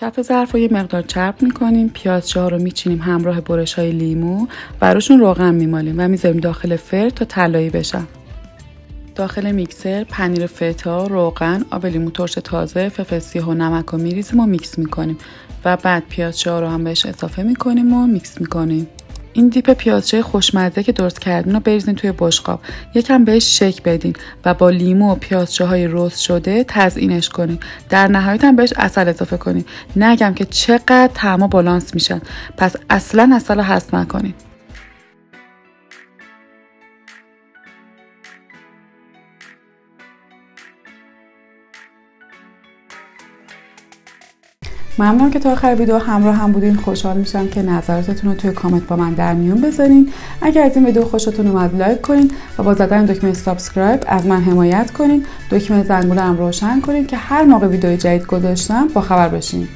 کف ظرف رو یه مقدار چرب میکنیم، پیازچه ها رو میچینیم همراه برش های لیمو و روشون روغن میمالیم و میذاریم داخل فر تا طلایی بشن. داخل میکسر پنیر فتا، روغن، آب لیمو ترش تازه، فلفل سیاه و نمک رو میریزیم و میکس میکنیم و بعد پیازچه ها رو هم بهش اضافه میکنیم و میکس میکنیم. این دیپ پیازچه خوشمزه که درست کردین رو بریزین توی بشقاب، یکم بهش شک بدین و با لیمو و پیازچه های رست شده تزیینش کنین. در نهایت هم بهش عسل اضافه کنین. نگم که چقدر طعما بالانس میشن، پس اصلا عسل رو حذف نکنین. ممنونم که تا آخر ویدیو همراه هم بودین. خوشحال میشم که نظراتتون رو توی کامنت با من در میون بذارین. اگر از این ویدیو خوشتون اومد لایک کنین و با زدن دکمه سابسکرایب از من حمایت کنین. دکمه زنگوله هم روشن کنین که هر موقع ویدیو جدید گذاشتم با خبر باشین.